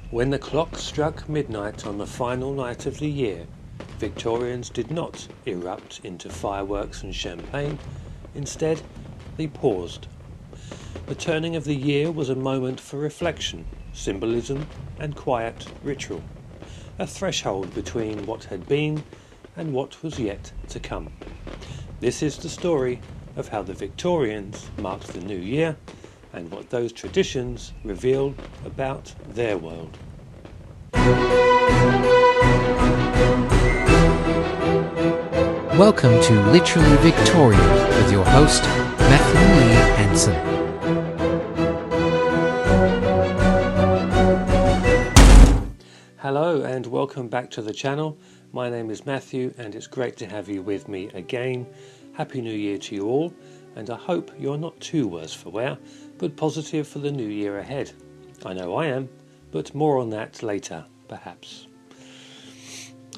When the clock struck midnight on the final night of the year, Victorians did not erupt into fireworks and champagne. Instead, they paused. The turning of the year was a moment for reflection, symbolism, and quiet ritual, a threshold between what had been and what was yet to come. This is the story of how the Victorians marked the new year and what those traditions reveal about their world. Welcome to Literally Victorian with your host, Matthew Lee Hanson. Hello and welcome back to the channel. My name is Matthew and it's great to have you with me again. Happy New Year to you all, and I hope you're not too worse for wear, but positive for the new year ahead. I know I am, but more on that later, perhaps.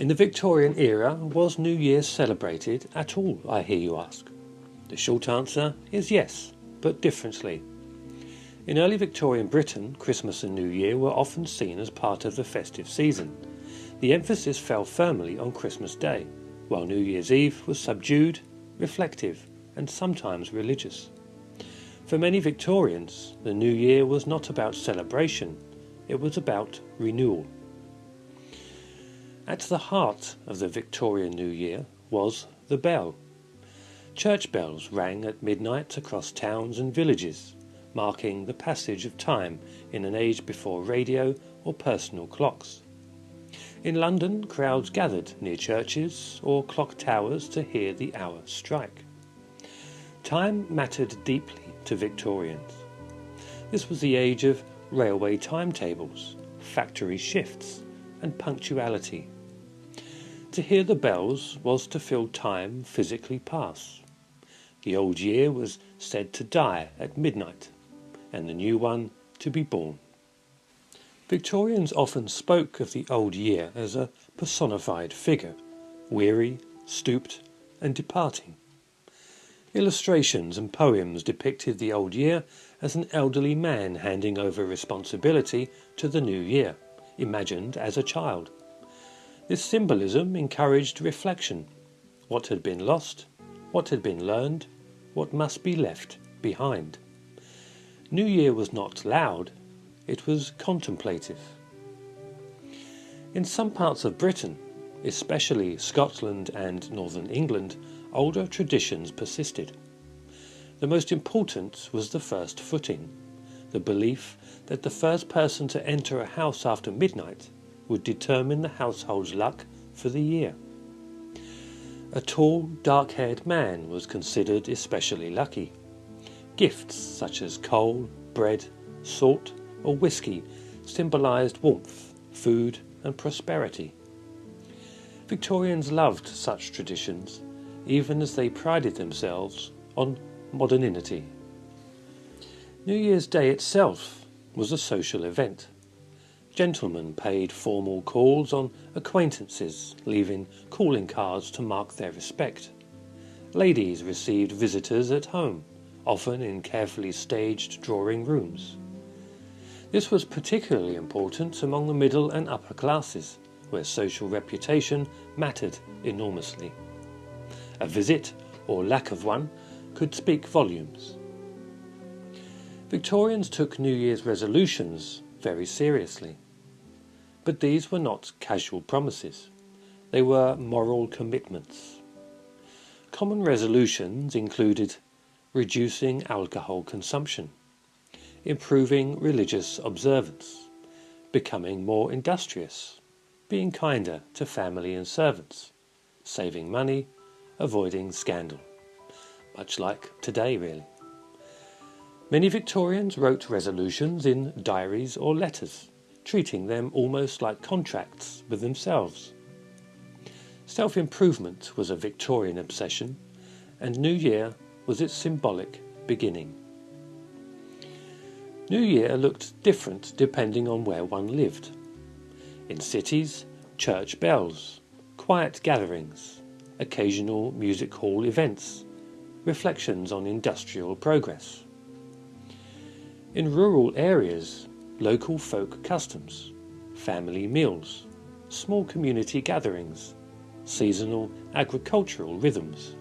In the Victorian era, was New Year celebrated at all, I hear you ask? The short answer is yes, but differently. In early Victorian Britain, Christmas and New Year were often seen as part of the festive season. The emphasis fell firmly on Christmas Day, while New Year's Eve was subdued, reflective, and sometimes religious. For many Victorians, the New Year was not about celebration, it was about renewal. At the heart of the Victorian New Year was the bell. Church bells rang at midnight across towns and villages, marking the passage of time in an age before radio or personal clocks. In London, crowds gathered near churches or clock towers to hear the hour strike. Time mattered deeply to Victorians. This was the age of railway timetables, factory shifts, and punctuality. To hear the bells was to feel time physically pass. The old year was said to die at midnight, and the new one to be born. Victorians often spoke of the old year as a personified figure, weary, stooped, and departing. Illustrations and poems depicted the old year as an elderly man handing over responsibility to the new year, imagined as a child. This symbolism encouraged reflection. What had been lost, what had been learned, what must be left behind. New Year was not loud, it was contemplative. In some parts of Britain, especially Scotland and northern England, older traditions persisted. The most important was the first footing, the belief that the first person to enter a house after midnight would determine the household's luck for the year. A tall, dark-haired man was considered especially lucky. Gifts such as coal, bread, salt, or whiskey symbolised warmth, food, and prosperity. Victorians loved such traditions, even as they prided themselves on modernity. New Year's Day itself was a social event. Gentlemen paid formal calls on acquaintances, leaving calling cards to mark their respect. Ladies received visitors at home, often in carefully staged drawing rooms. This was particularly important among the middle and upper classes, where social reputation mattered enormously. A visit, or lack of one, could speak volumes. Victorians took New Year's resolutions very seriously. But these were not casual promises. They were moral commitments. Common resolutions included reducing alcohol consumption, improving religious observance, becoming more industrious, being kinder to family and servants, saving money, avoiding scandal. Much like today, really. Many Victorians wrote resolutions in diaries or letters, treating them almost like contracts with themselves. Self-improvement was a Victorian obsession, and New Year was its symbolic beginning. New Year looked different depending on where one lived. In cities, church bells, quiet gatherings, occasional music hall events, reflections on industrial progress. In rural areas, local folk customs, family meals, small community gatherings, seasonal agricultural rhythms.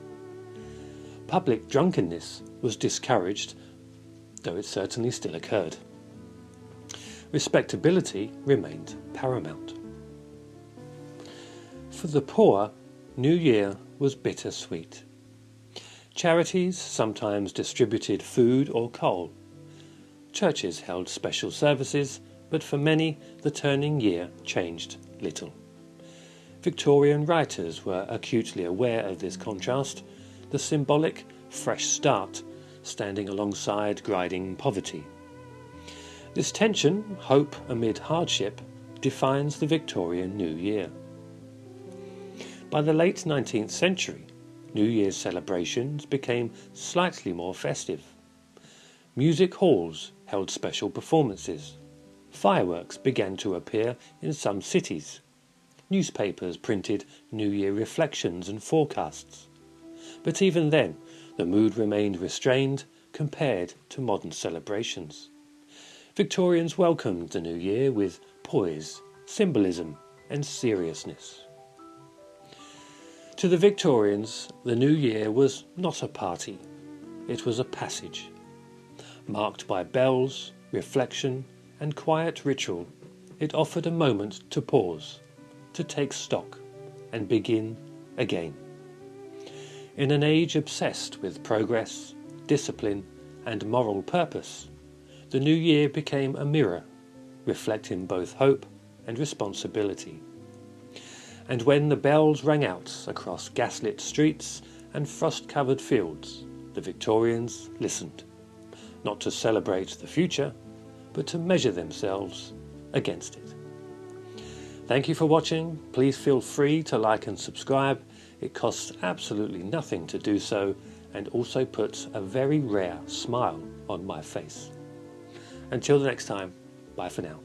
Public drunkenness was discouraged, though it certainly still occurred. Respectability remained paramount. For the poor, New Year was bittersweet. Charities sometimes distributed food or coal. Churches held special services, but for many the turning year changed little. Victorian writers were acutely aware of this contrast, the symbolic fresh start standing alongside grinding poverty. This tension, hope amid hardship, defines the Victorian New Year. By the late 19th century, New Year's celebrations became slightly more festive. Music halls held special performances. Fireworks began to appear in some cities. Newspapers printed New Year reflections and forecasts. But even then, the mood remained restrained compared to modern celebrations. Victorians welcomed the New Year with poise, symbolism, and seriousness. To the Victorians, the New Year was not a party, it was a passage. Marked by bells, reflection, and quiet ritual, it offered a moment to pause, to take stock, and begin again. In an age obsessed with progress, discipline, and moral purpose, the New Year became a mirror, reflecting both hope and responsibility. And when the bells rang out across gaslit streets and frost-covered fields, the Victorians listened, not to celebrate the future, but to measure themselves against it. Thank you for watching. Please feel free to like and subscribe. It costs absolutely nothing to do so and also puts a very rare smile on my face. Until the next time, bye for now.